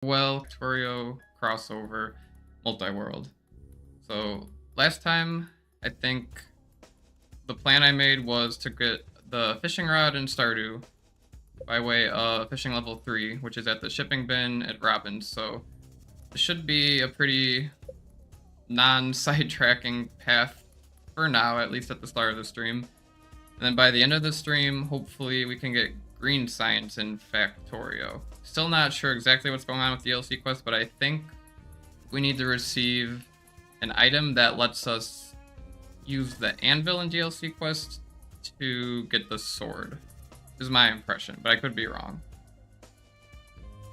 Well, Factorio crossover multi-world. So last time, I think the plan I made was to get the fishing rod and Stardew by way of fishing level 3, which is at the shipping bin at Robin's. So it should be a pretty non-sidetracking path for now, at least at the start of the stream. And then by the end of the stream, hopefully we can get green science in Factorio. Still not sure exactly what's going on with the DLC quest, but I think we need to receive an item that lets us use the anvil in DLC quest to get the sword, is my impression, but I could be wrong.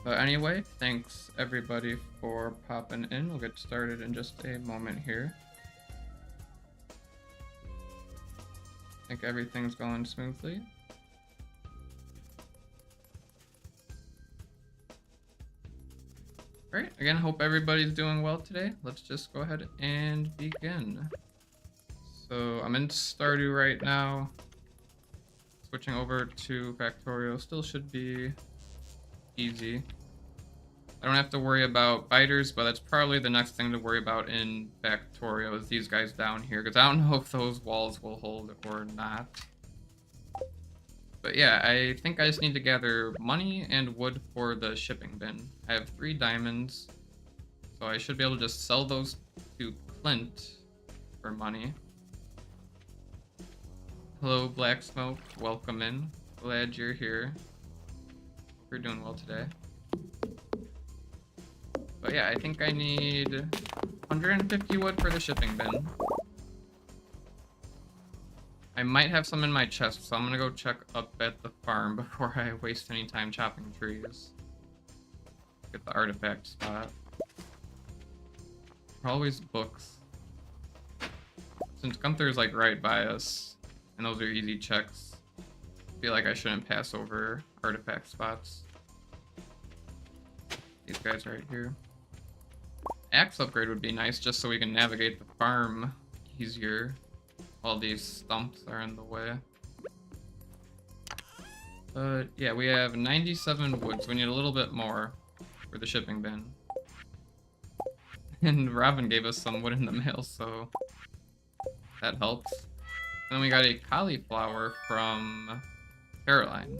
But anyway, thanks everybody for popping in. We'll get started in just a moment here. I think everything's going smoothly. Alright, again, hope everybody's doing well today. Let's just go ahead and begin. So I'm in Stardew right now. Switching over to Factorio still should be easy. I don't have to worry about biters, but that's probably the next thing to worry about in Factorio is these guys down here, because I don't know if those walls will hold or not. But yeah, I think I just need to gather money and wood for the shipping bin. I have 3 diamonds, so I should be able to just sell those to Clint for money. Hello, Black Smoke. Welcome in. Glad you're here. Hope you're doing well today. But yeah, I think I need 150 wood for the shipping bin. I might have some in my chest, so I'm gonna go check up at the farm before I waste any time chopping trees. Get the artifact spot. Always books. Since Gunther's like right by us, and those are easy checks, I feel like I shouldn't pass over artifact spots. These guys right here. Axe upgrade would be nice just so we can navigate the farm easier. All these stumps are in the way. But yeah, we have 97 wood, so we need a little bit more for the shipping bin. And Robin gave us some wood in the mail, so that helps. Then we got a cauliflower from Caroline.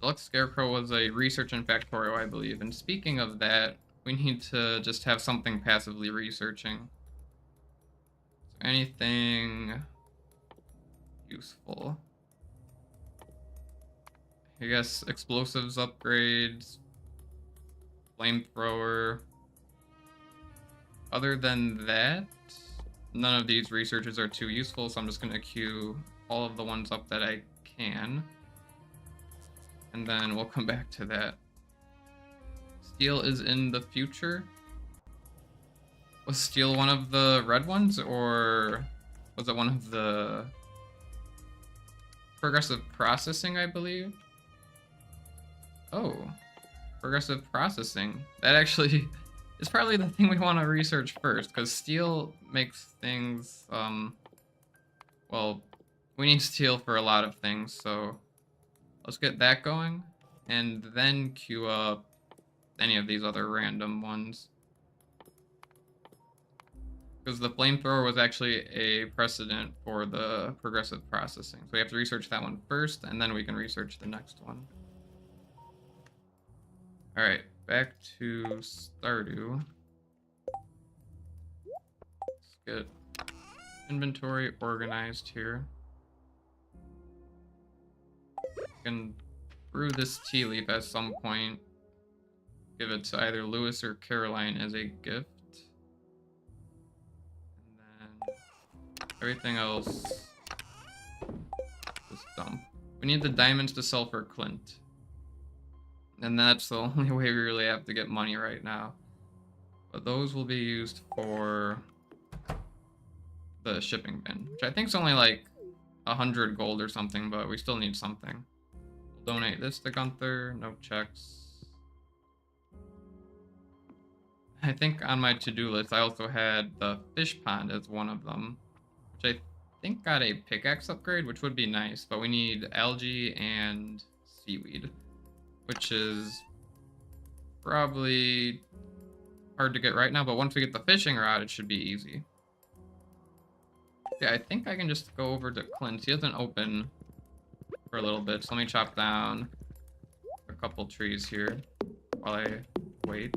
Deluxe Scarecrow was a research in Factorio, I believe. And speaking of that, we need to just have something passively researching. So anything useful. I guess explosives upgrades, flamethrower. Other than that, none of these researches are too useful, so I'm just gonna queue all of the ones up that I can. And then we'll come back to that. Steel is in the future. Was steel one of the red ones, or was it one of the progressive processing, I believe? Oh, progressive processing. That actually is probably the thing we want to research first, because steel makes things, well, we need steel for a lot of things, so let's get that going, and then queue up any of these other random ones. Because the flamethrower was actually a precedent for the progressive processing. So we have to research that one first, and then we can research the next one. Alright, back to Stardew. Let's get inventory organized here. Can brew this tea leaf at some point. Give it to either Lewis or Caroline as a gift. And then everything else just dump. We need the diamonds to sell for Clint. And that's the only way we really have to get money right now. But those will be used for the shipping bin, which I think is only like 100 gold or something, but we still need something. We'll donate this to Gunther, no checks. I think on my to-do list I also had the fish pond as one of them, which I think got a pickaxe upgrade, which would be nice, but we need algae and seaweed, which is probably hard to get right now, but once we get the fishing rod, it should be easy. Yeah, I think I can just go over to Clint's. He doesn't open for a little bit, so let me chop down a couple trees here while I wait.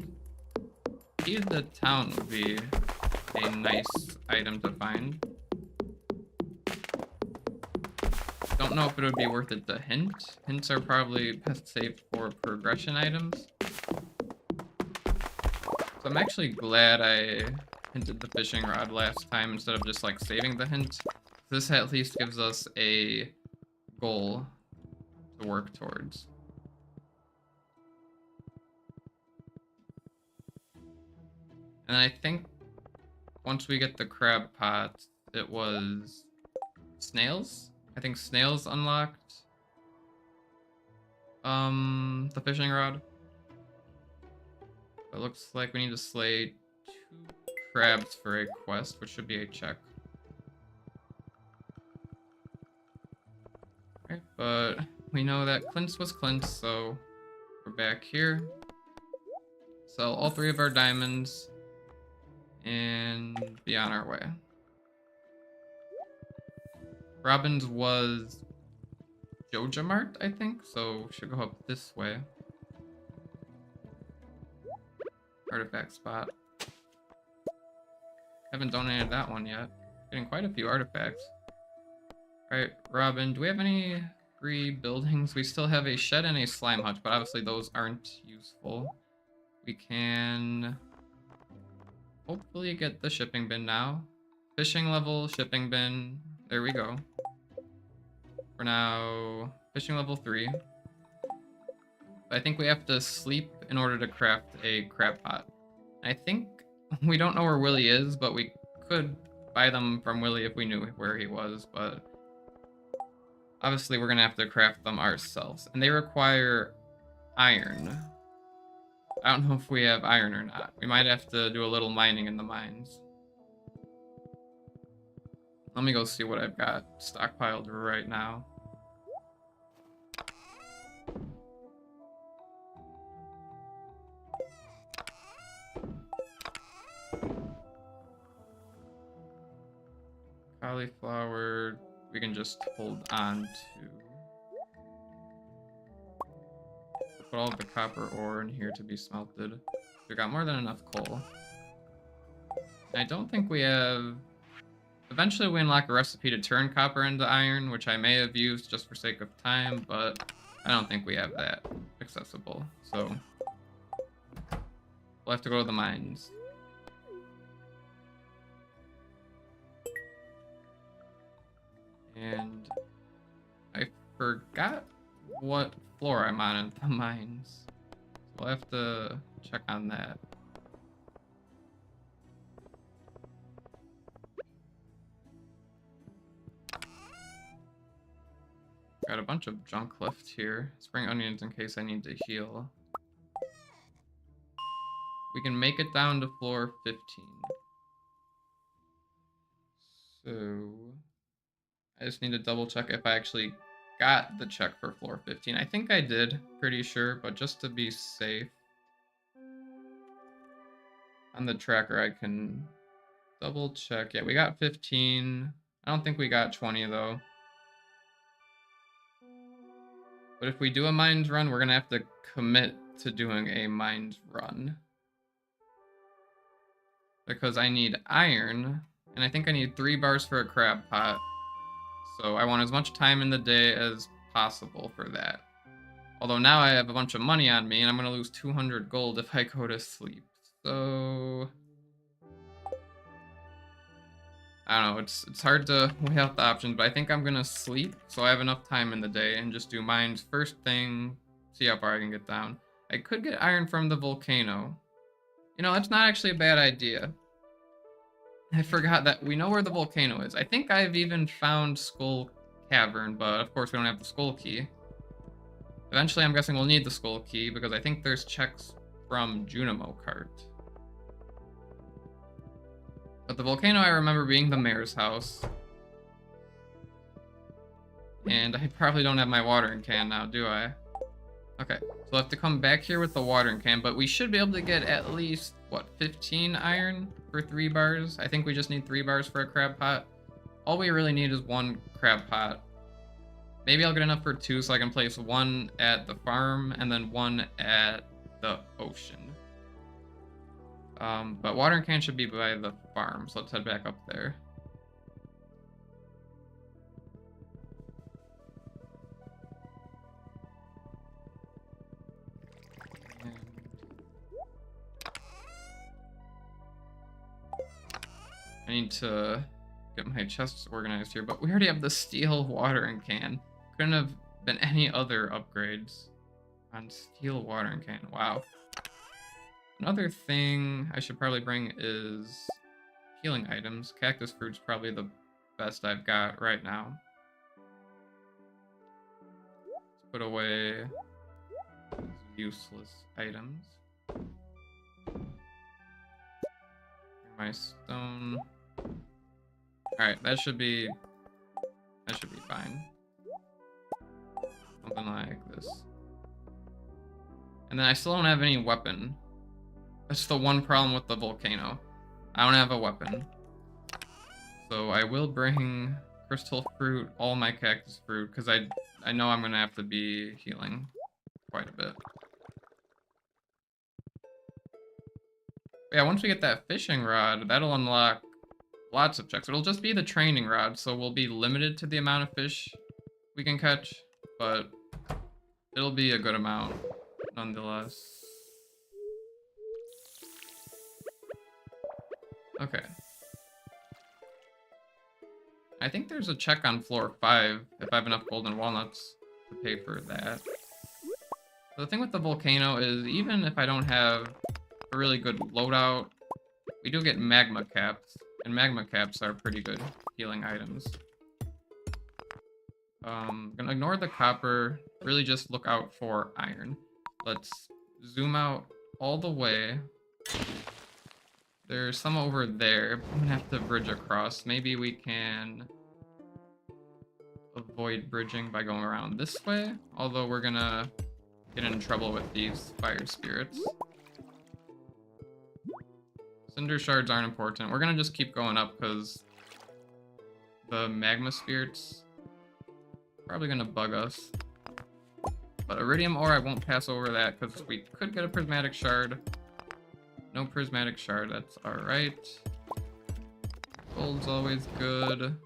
Key to the town would be a nice item to find. Don't know if it would be worth it to hint. Hints are probably best saved for progression items. So I'm actually glad I hinted the fishing rod last time instead of just like saving the hint. This at least gives us a goal to work towards. And I think once we get the crab pot, it was snails? I think snails unlocked the fishing rod. It looks like we need to slay 2 crabs for a quest, which should be a check. Okay, but we know that Clint's was Clint's, so we're back here. Sell all 3 of our diamonds and be on our way. Robin's was Jojamart, I think, so we should go up this way. Artifact spot. Haven't donated that one yet. Getting quite a few artifacts. Alright, Robin, do we have any free buildings? We still have a shed and a slime hutch, but obviously those aren't useful. We can hopefully get the shipping bin now. Fishing level, shipping bin. There we go. For now, fishing level 3. I think we have to sleep in order to craft a crab pot. I think we don't know where Willy is, but we could buy them from Willy if we knew where he was, but obviously we're gonna have to craft them ourselves. And they require iron. I don't know if we have iron or not. We might have to do a little mining in the mines. Let me go see what I've got stockpiled right now. Cauliflower, we can just hold on to. Put all of the copper ore in here to be smelted. We got more than enough coal. I don't think we have... Eventually we unlock a recipe to turn copper into iron, which I may have used just for sake of time, but I don't think we have that accessible. So we'll have to go to the mines. And I forgot what floor I'm on in the mines. So we'll have to check on that. Got a bunch of junk left here. Spring onions in case I need to heal. We can make it down to floor 15. So I just need to double check if I actually got the check for floor 15. I think I did, pretty sure, but just to be safe. On the tracker I can double check. Yeah, we got 15. I don't think we got 20 though. But if we do a mines run, we're gonna have to commit to doing a mines run. Because I need iron, and I think I need 3 bars for a crab pot. So I want as much time in the day as possible for that. Although now I have a bunch of money on me, and I'm gonna lose 200 gold if I go to sleep. So I don't know, it's hard to weigh out the options, but I think I'm gonna sleep so I have enough time in the day and just do mines first thing, see how far I can get down. I could get iron from the volcano. You know, that's not actually a bad idea. I forgot that we know where the volcano is. I think I've even found Skull Cavern, but of course we don't have the Skull Key. Eventually I'm guessing we'll need the Skull Key because I think there's checks from Junimo Cart. But the volcano I remember being the mayor's house. And I probably don't have my watering can now, do I? Okay, so we'll have to come back here with the watering can, but we should be able to get at least, what, 15 iron for 3 bars? I think we just need 3 bars for a crab pot. All we really need is 1 crab pot. Maybe I'll get enough for 2 so I can place 1 at the farm and then 1 at the ocean. But watering can should be by the farm, so let's head back up there. I need to get my chests organized here, but we already have the steel watering can. Couldn't have been any other upgrades on steel watering can. Wow. Another thing I should probably bring is healing items. Cactus fruit's probably the best I've got right now. Let's put away useless items. Bring my stone. Alright, that should be fine. Something like this. And then I still don't have any weapon. That's the one problem with the volcano. I don't have a weapon. So I will bring crystal fruit, all my cactus fruit, because I know I'm gonna have to be healing quite a bit. Yeah, once we get that fishing rod, that'll unlock lots of checks. It'll just be the training rod, so we'll be limited to the amount of fish we can catch, but it'll be a good amount nonetheless. Okay. I think there's a check on floor 5 if I have enough golden walnuts to pay for that. So the thing with the volcano is even if I don't have a really good loadout, we do get magma caps, and magma caps are pretty good healing items. Gonna ignore the copper, really just look out for iron. Let's zoom out all the way. There's some over there. I'm gonna have to bridge across. Maybe we can avoid bridging by going around this way, although we're gonna get in trouble with these fire spirits. Cinder shards aren't important. We're gonna just keep going up because the magma spirits are probably gonna bug us. But iridium ore, I won't pass over that because we could get a prismatic shard. No prismatic shard, that's alright. Gold's always good.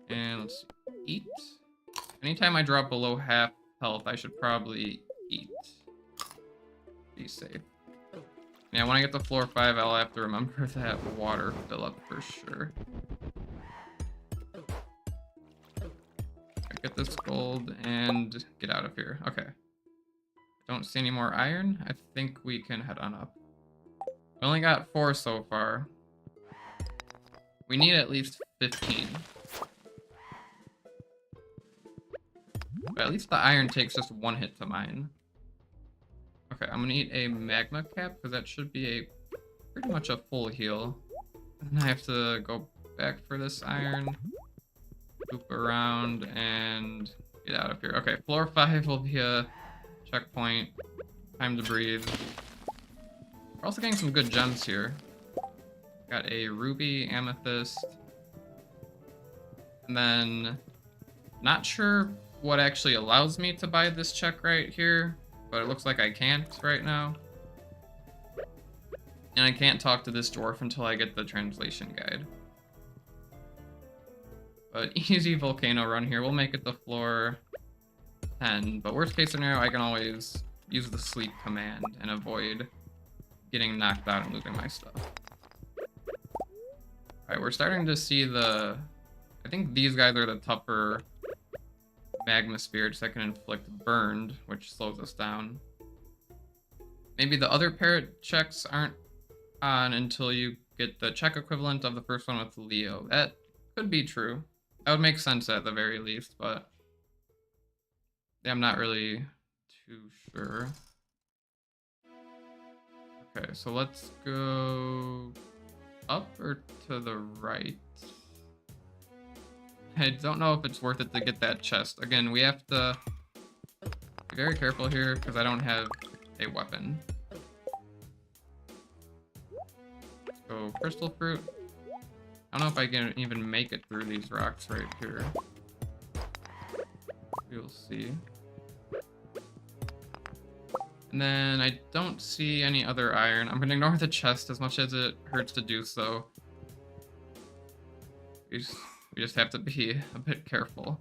And let's eat. Anytime I drop below half health, I should probably eat. Be safe. Yeah, when I get to floor 5, I'll have to remember that water fill up for sure. Get this gold and get out of here. Okay. Don't see any more iron. I think we can head on up. We only got 4 so far. We need at least 15. But at least the iron takes just 1 hit to mine. Okay, I'm gonna eat a magma cap because that should be a pretty much a full heal. And I have to go back for this iron. Loop around and get out of here. Okay, floor 5 will be a checkpoint. Time to breathe. We're also getting some good gems here. Got a ruby, amethyst. And then, not sure what actually allows me to buy this check right here, but it looks like I can't right now. And I can't talk to this dwarf until I get the translation guide. But easy volcano run here. We'll make it to floor 10. But worst case scenario, I can always use the sleep command and avoid getting knocked out and losing my stuff. Alright, we're starting to see the... I think these guys are the tougher magma spirits that can inflict burned, which slows us down. Maybe the other parrot checks aren't on until you get the check equivalent of the first one with Leo. That could be true. That would make sense at the very least, but yeah, I'm not really too sure. Okay, so let's go up or to the right. I don't know if it's worth it to get that chest. Again, we gotta very careful here because I don't have a weapon. So crystal fruit. I don't know if I can even make it through these rocks right here. We'll see. And then I don't see any other iron. I'm gonna ignore the chest as much as it hurts to do so. We just have to be a bit careful.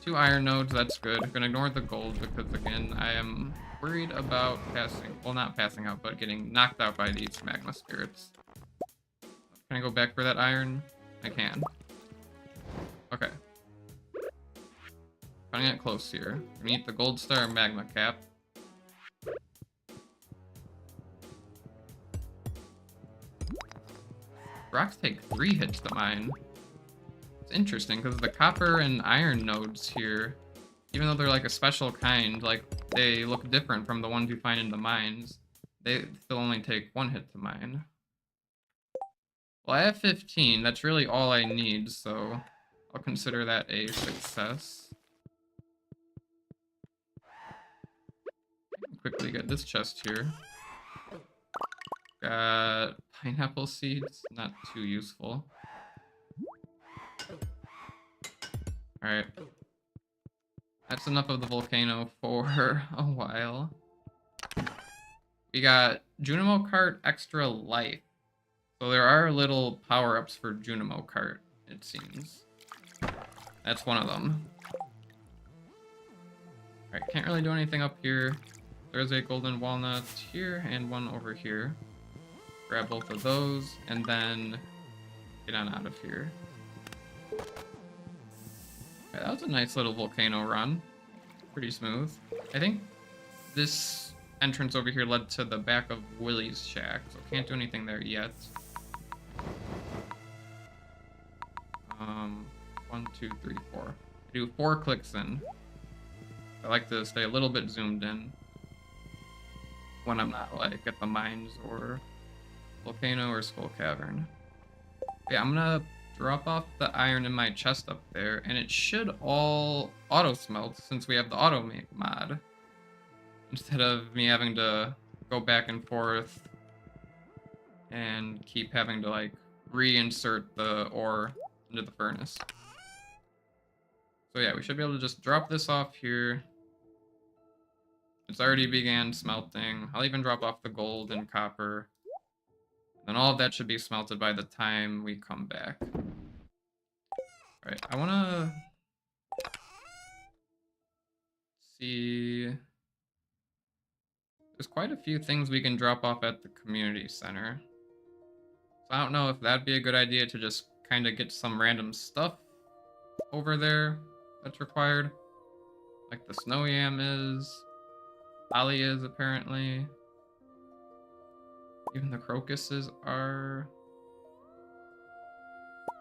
2 iron nodes, that's good. I'm gonna ignore the gold because again, I am worried about passing, well not passing out, but getting knocked out by these magma spirits. Can I go back for that iron? I can. Okay. Trying to get close here. We need the gold star magma cap. Rocks take 3 hits to mine. It's interesting because the copper and iron nodes here, even though they're like a special kind, like they look different from the ones you find in the mines, they still only take 1 hit to mine. Well, I have 15. That's really all I need, so I'll consider that a success. Quickly get this chest here. Got pineapple seeds, not too useful. Alright. That's enough of the volcano for a while. We got Junimo Cart Extra Life. So there are little power-ups for Junimo Cart, it seems. That's one of them. Alright, can't really do anything up here. There's a golden walnut here and one over here. Grab both of those and then get on out of here. Okay, that was a nice little volcano run. Pretty smooth. I think this entrance over here led to the back of Willie's shack, so can't do anything there yet. 1, 2, 3, 4. I do 4 clicks in. I like to stay a little bit zoomed in when I'm not like at the mines or volcano or skull cavern. Yeah, I'm gonna drop off the iron in my chest up there, and it should all auto smelt since we have the auto make mod. Instead of me having to go back and forth and keep having to like reinsert the ore into the furnace. So yeah, we should be able to just drop this off here. It's already began smelting. I'll even drop off the gold and copper. And all of that should be smelted by the time we come back. Alright, I wanna see. There's quite a few things we can drop off at the community center. So I don't know if that'd be a good idea to just kind of get some random stuff over there that's required. Like the snow yam is. Holly is apparently. Even the crocuses are.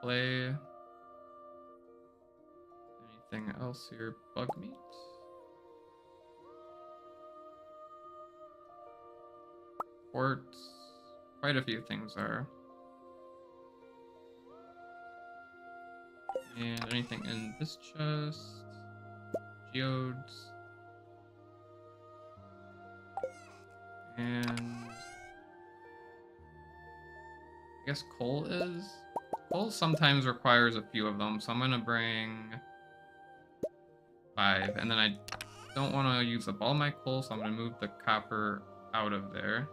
Play. Anything else here? Bug meat. Quartz. Quite a few things are. And anything in this chest? Geodes. And I guess coal is? Coal sometimes requires a few of them, so I'm gonna bring 5. And then I don't want to use up all my coal, so I'm gonna move the copper out of there.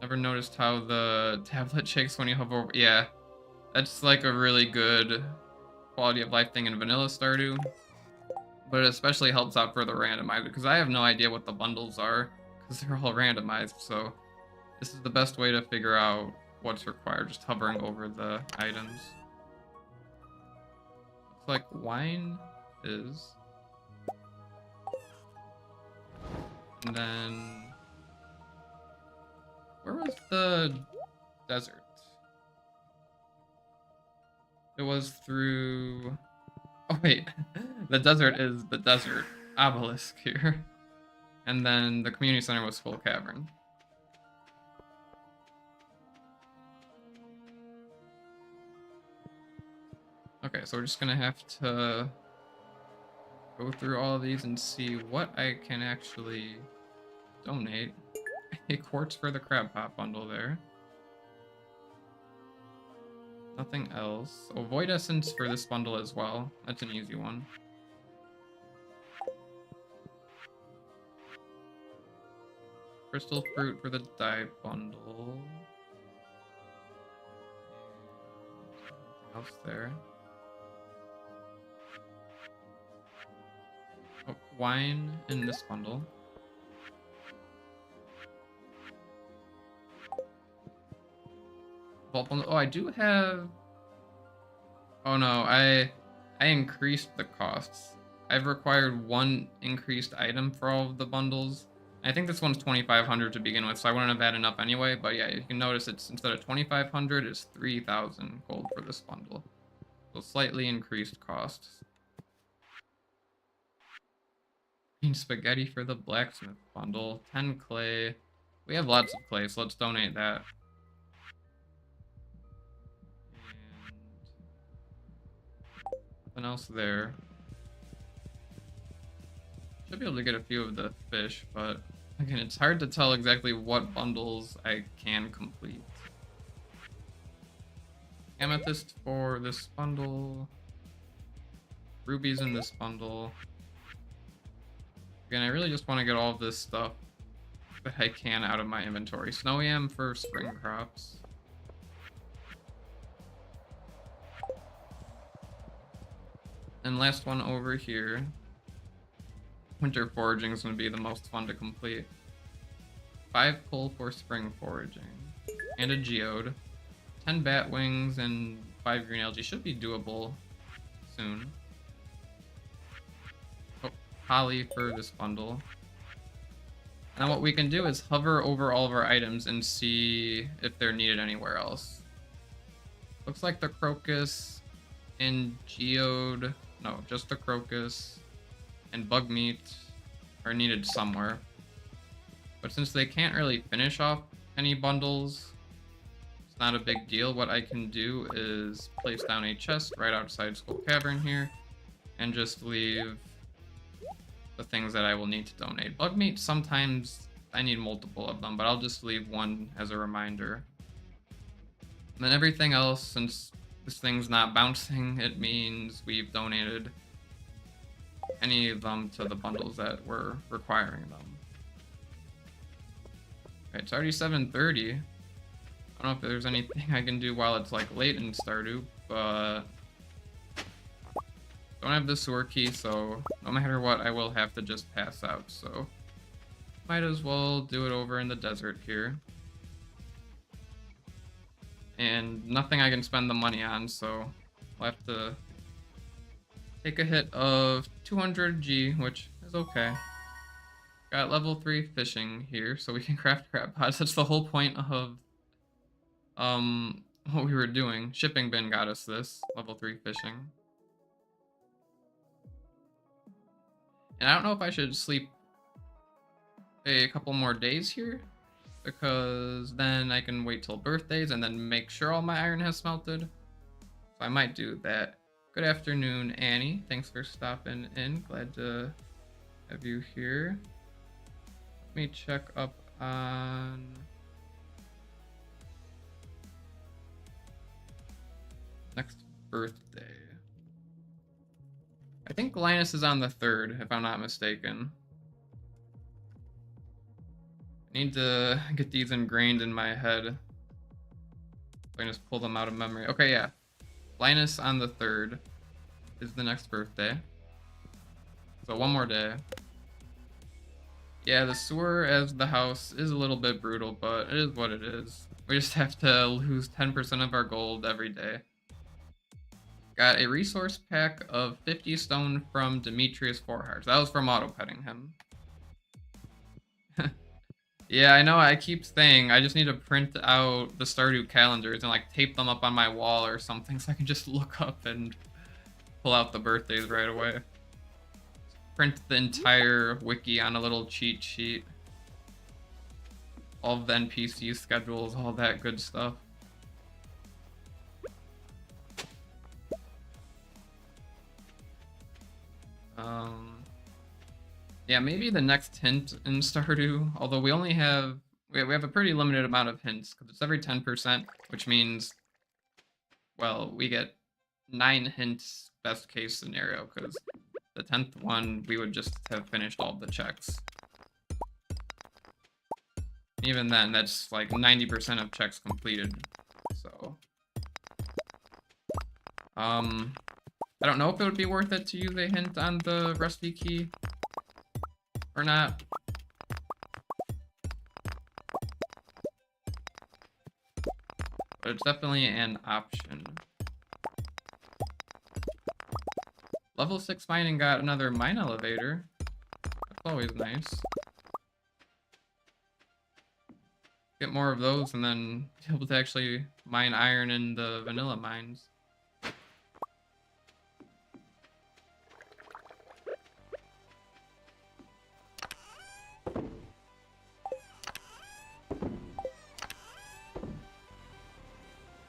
Never noticed how the tablet shakes when you hover over. Yeah, that's like a really good quality of life thing in vanilla Stardew. But it especially helps out for the randomizer, because I have no idea what the bundles are, because they're all randomized, so this is the best way to figure out what's required, just hovering over the items. Looks like wine is. And then where was the desert? It was through. Oh wait, the desert is the desert obelisk here. And then the community center was Skull Cavern. Okay, so we're just gonna have to go through all of these and see what I can actually donate. A quartz for the crab pot bundle there. Nothing else. Oh, void essence for this bundle as well. That's an easy one. Crystal fruit for the dye bundle. Nothing else there. Oh, wine in this bundle. Vault bundle. Oh, I do have. Oh no, I increased the costs. I've required one increased item for all of the bundles. I think this one's 2,500 to begin with, so I wouldn't have had enough anyway. But yeah, you can notice it's instead of 2,500, it's 3,000 gold for this bundle. So slightly increased costs. Spaghetti for the blacksmith bundle. 10 clay. We have lots of clay, so let's donate that. And nothing else there. Should be able to get a few of the fish, but again, it's hard to tell exactly what bundles I can complete. Amethyst for this bundle. Rubies in this bundle. Again, I really just want to get all of this stuff that I can out of my inventory. Snow yam for spring crops. And last one over here. Winter foraging is going to be the most fun to complete. 5 coal for spring foraging. And a geode. 10 bat wings and 5 green algae should be doable soon. Oh, holly for this bundle. Now what we can do is hover over all of our items and see if they're needed anywhere else. Looks like the crocus and geode, no, just the crocus and bug meat are needed somewhere. But since they can't really finish off any bundles, it's not a big deal. What I can do is place down a chest right outside Skull Cavern here and just leave the things that I will need to donate. Bug meat, sometimes I need multiple of them, but I'll just leave one as a reminder. And then everything else, since this thing's not bouncing, it means we've donated any of them to the bundles that were requiring them. Okay, it's already 7:30. I don't know if there's anything I can do while it's like late in Stardew, but don't have the sewer key, so no matter what, I will have to just pass out, so might as well do it over in the desert here. And nothing I can spend the money on, so I'll have to take a hit of 200G, which is okay. Got level 3 fishing here, so we can craft crab pots. That's the whole point of what we were doing. Shipping bin got us this, level 3 fishing. And I don't know if I should sleep a couple more days here, because then I can wait till birthdays and then make sure all my iron has smelted. So I might do that. Good afternoon, Annie. Thanks for stopping in. Glad to have you here. Let me check up on next birthday. I think Linus is on the 3rd, if I'm not mistaken. I need to get these ingrained in my head. So I can just pull them out of memory. Okay, yeah. Linus on the 3rd is the next birthday. So one more day. Yeah, the sewer as the house is a little bit brutal, but it is what it is. We just have to lose 10% of our gold every day. Got a resource pack of 50 stone from Demetrius Fourhearts. That was from auto-petting him. Yeah, I know, I keep saying I just need to print out the Stardew calendars and like tape them up on my wall or something so I can just look up and pull out the birthdays right away. Print the entire wiki on a little cheat sheet. All of the NPC schedules, all that good stuff. Yeah, maybe the next hint in Stardew, although we have a pretty limited amount of hints, because it's every 10%, which means, well, we get 9 hints best case scenario, because the 10th one, we would just have finished all the checks. Even then, that's like 90% of checks completed, so... I don't know if it would be worth it to use a hint on the rusty key or not. But it's definitely an option. Level 6 mining got another mine elevator. That's always nice. Get more of those and then be able to actually mine iron in the vanilla mines.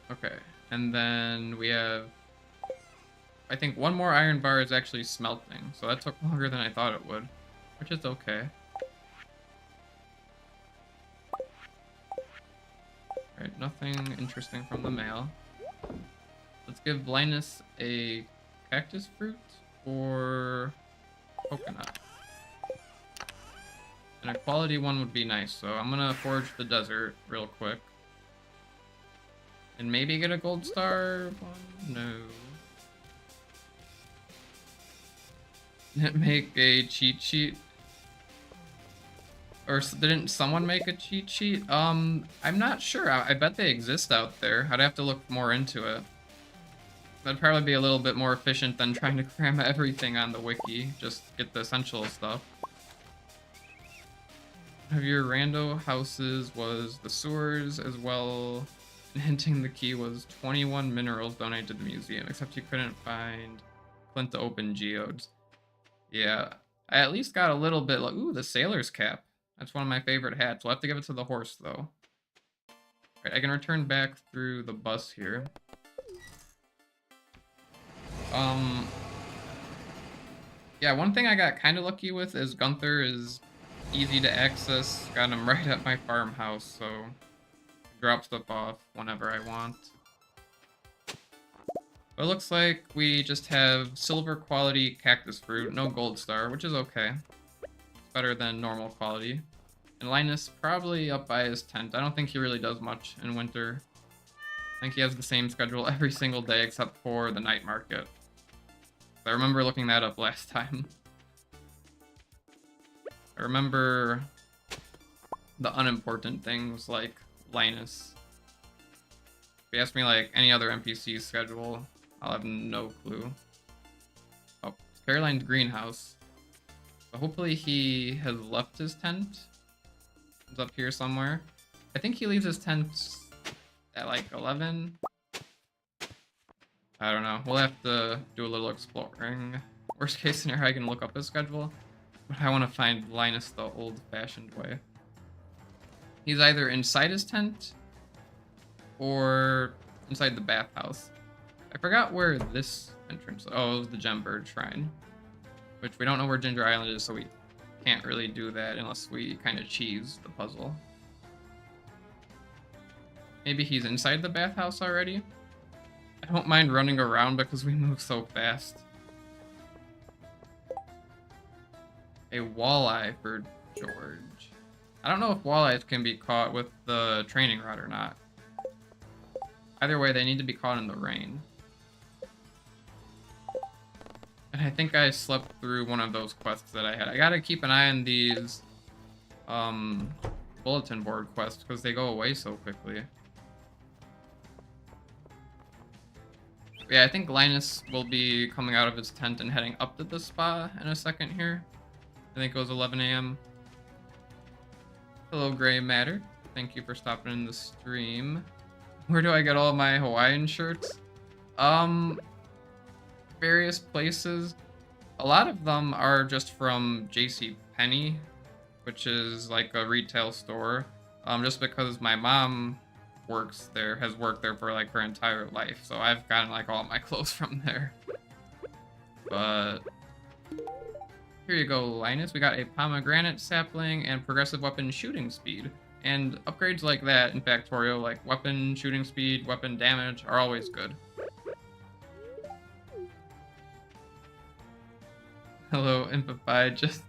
Okay, and then we have, I think one more iron bar is actually smelting, so that took longer than I thought it would, which is okay. Alright, nothing interesting from the mail. Let's give Linus a cactus fruit or coconut. And a quality one would be nice, so I'm gonna forage the desert real quick. And maybe get a gold star one? No. Make a cheat sheet? Or didn't someone make a cheat sheet? I'm not sure. I bet they exist out there. I'd have to look more into it. That'd probably be a little bit more efficient than trying to cram everything on the wiki. Just get the essential stuff. One of your rando houses was the sewers as well. And hinting the key was 21 minerals donated to the museum, except you couldn't find Clint to open geodes. Yeah, I at least got a little bit like, ooh, the sailor's cap. That's one of my favorite hats. We'll have to give it to the horse, though. Alright, I can return back through the bus here. Yeah, one thing I got kind of lucky with is Gunther is easy to access. Got him right at my farmhouse, so drop stuff off whenever I want. But it looks like we just have silver quality cactus fruit, no gold star, which is okay. It's better than normal quality. And Linus probably up by his tent. I don't think he really does much in winter. I think he has the same schedule every single day except for the night market. I remember looking that up last time. I remember the unimportant things like Linus. If you ask me like any other NPC's schedule, I'll have no clue. Oh, it's Caroline's greenhouse. So hopefully he has left his tent. It's up here somewhere. I think he leaves his tent at like 11. I don't know. We'll have to do a little exploring. Worst case scenario, I can look up his schedule. But I want to find Linus the old-fashioned way. He's either inside his tent or inside the bathhouse. I forgot where this entrance... Oh, it was the Gembird Shrine. Which we don't know where Ginger Island is, so we can't really do that unless we kind of cheese the puzzle. Maybe he's inside the bathhouse already? I don't mind running around because we move so fast. A walleye for George. I don't know if walleyes can be caught with the training rod or not. Either way, they need to be caught in the rain. And I think I slept through one of those quests that I had. I gotta keep an eye on these bulletin board quests because they go away so quickly. Yeah, I think Linus will be coming out of his tent and heading up to the spa in a second here. I think it was 11 a.m. Hello, Gray Matter. Thank you for stopping in the stream. Where do I get all my Hawaiian shirts? Various places. A lot of them are just from JCPenney, which is like a retail store. Just because my mom works there, has worked there for like her entire life, so I've gotten like all my clothes from there. But Here you go, Linus. We got a pomegranate sapling and progressive weapon shooting speed. And upgrades like that in Factorio, like weapon shooting speed, weapon damage, are always good. Hello, Impify. Just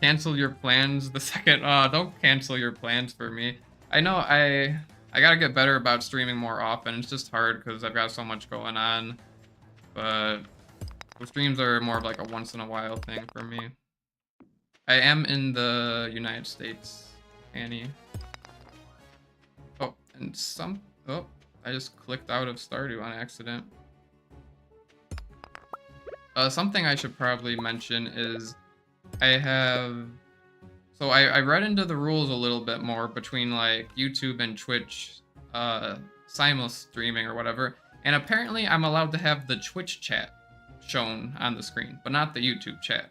cancel your plans the second. Don't cancel your plans for me. I know I gotta get better about streaming more often. It's just hard because I've got so much going on. But the streams are more of like a once in a while thing for me. I am in the United States, Annie. Oh, and oh, I just clicked out of Stardew on accident. Something I should probably mention is I read into the rules a little bit more between like YouTube and Twitch simul streaming or whatever, and apparently I'm allowed to have the Twitch chat shown on the screen, but not the YouTube chat,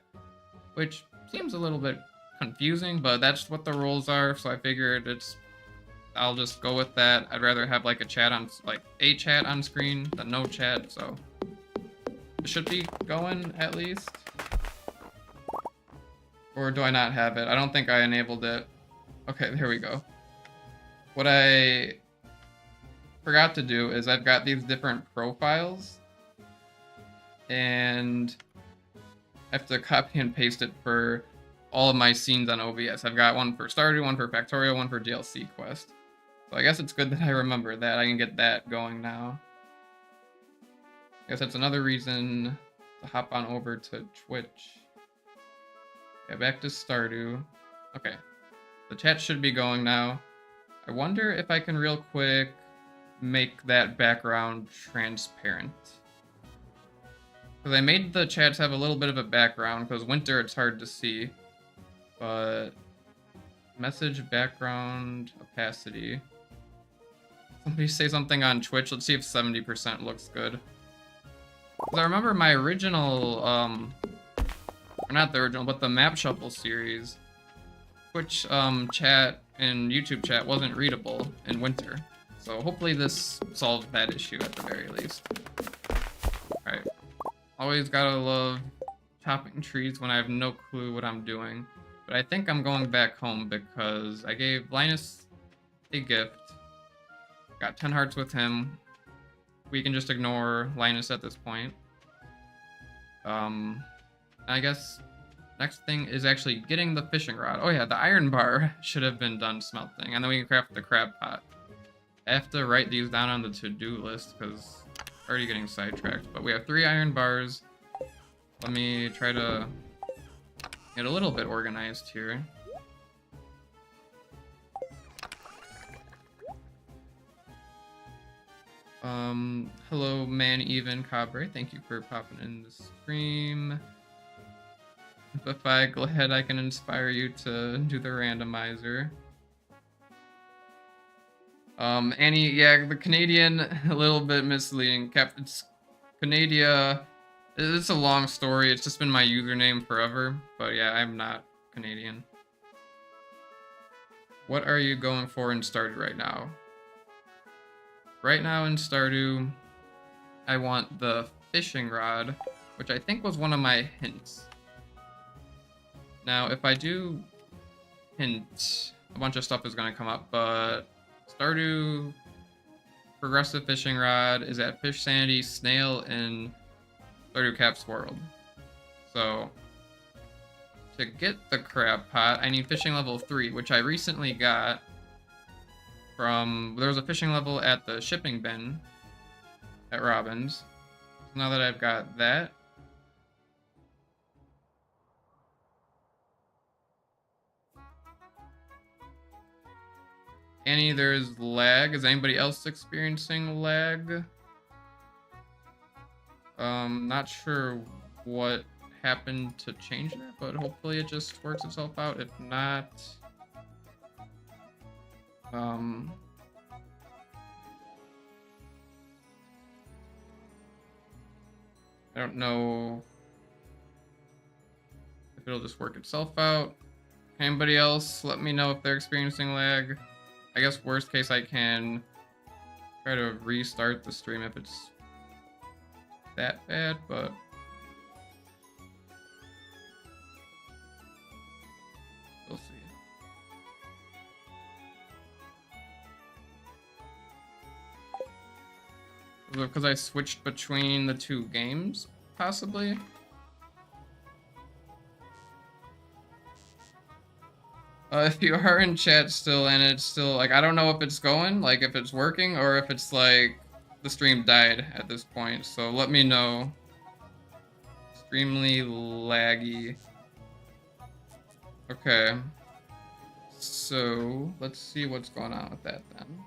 which seems a little bit confusing, but that's what the rules are, so I figured I'll just go with that. I'd rather have like a chat on screen than no chat, so it should be going at least. Or do I not have it? I don't think I enabled it. Okay, there we go. What I forgot to do is I've got these different profiles, and I have to copy and paste it for all of my scenes on OBS. I've got one for Stardew, one for Factorio, one for DLC Quest. So I guess it's good that I remember that. I can get that going now. I guess that's another reason to hop on over to Twitch. Okay, back to Stardew. Okay, the chat should be going now. I wonder if I can real quick make that background transparent. Because I made the chats have a little bit of a background, because winter it's hard to see. But message background opacity. Somebody say something on Twitch. Let's see if 70% looks good. Because I remember my original, or not the original, but the Map Shuffle series, Twitch chat and YouTube chat wasn't readable in winter. So hopefully this solves that issue at the very least. Alright. Always gotta love chopping trees when I have no clue what I'm doing. But I think I'm going back home because I gave Linus a gift. Got 10 hearts with him. We can just ignore Linus at this point. I guess next thing is actually getting the fishing rod. Oh yeah, the iron bar should have been done smelting, and then we can craft the crab pot. I have to write these down on the to-do list because I'm already getting sidetracked. But we have 3 iron bars. Let me try to get a little bit organized here. Hello, Man Even Cabre. Thank you for popping in the stream. If I glad I can inspire you to do the randomizer. Annie, yeah, the Canadian, a little bit misleading. It's Canada. It's a long story. It's just been my username forever. But yeah, I'm not Canadian. What are you going for in Stardew right now? Right now in Stardew, I want the fishing rod, which I think was one of my hints. Now, if I do hint, a bunch of stuff is going to come up, but Stardew progressive fishing rod is at Fish Sanity, Snail, and Stardew Cap's World. So, to get the crab pot, I need fishing level 3, which I recently got from... There was a fishing level at the shipping bin at Robin's. So now that I've got that, Annie, there's lag. Is anybody else experiencing lag? Not sure what happened to change that, but hopefully it just works itself out. If not, I don't know if it'll just work itself out. Anybody else, let me know if they're experiencing lag. I guess worst case I can try to restart the stream if it's that bad, but Because I switched between the two games, possibly? If you are in chat still and it's still, like, I don't know if it's going, like, if it's working, or if it's, like, the stream died at this point, so let me know. Extremely laggy. Okay. So, let's see what's going on with that then.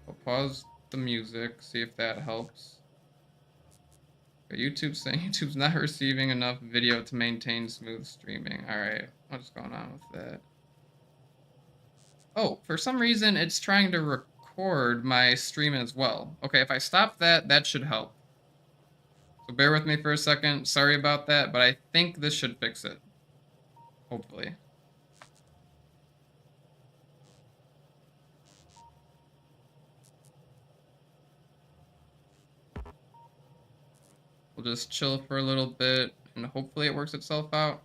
I'll pause the music, see if that helps. Okay, YouTube's saying YouTube's not receiving enough video to maintain smooth streaming. Alright, what's going on with that? Oh, for some reason it's trying to record my stream as well. Okay, if I stop that, that should help. So bear with me for a second. Sorry about that, but I think this should fix it. Hopefully. We'll just chill for a little bit, and hopefully it works itself out.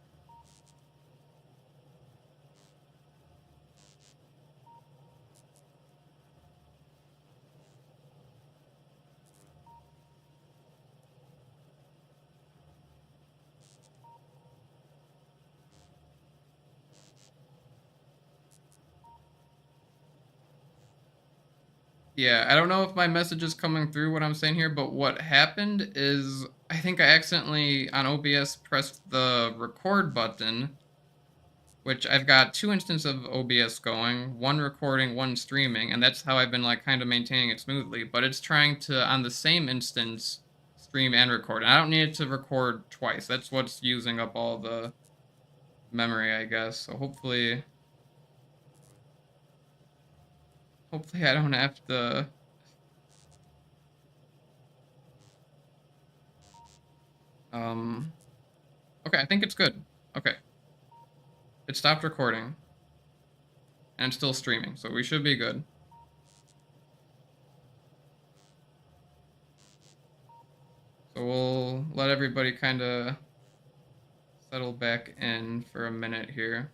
Yeah, I don't know if my message is coming through what I'm saying here, but what happened is I think I accidentally on OBS pressed the record button, which I've got two instances of OBS going, one recording, one streaming, and that's how I've been like kind of maintaining it smoothly, but it's trying to on the same instance stream and record. And I don't need it to record twice. That's what's using up all the memory, I guess. So hopefully I don't have to okay, I think it's good. Okay. It stopped recording. And still streaming, so we should be good. So we'll let everybody kind of settle back in for a minute here.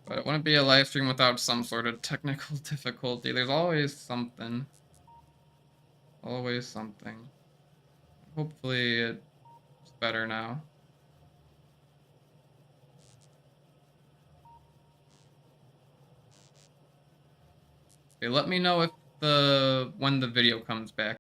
But it wouldn't be a live stream without some sort of technical difficulty. There's always something. Always something. Hopefully it's better now. Okay, let me know if when the video comes back.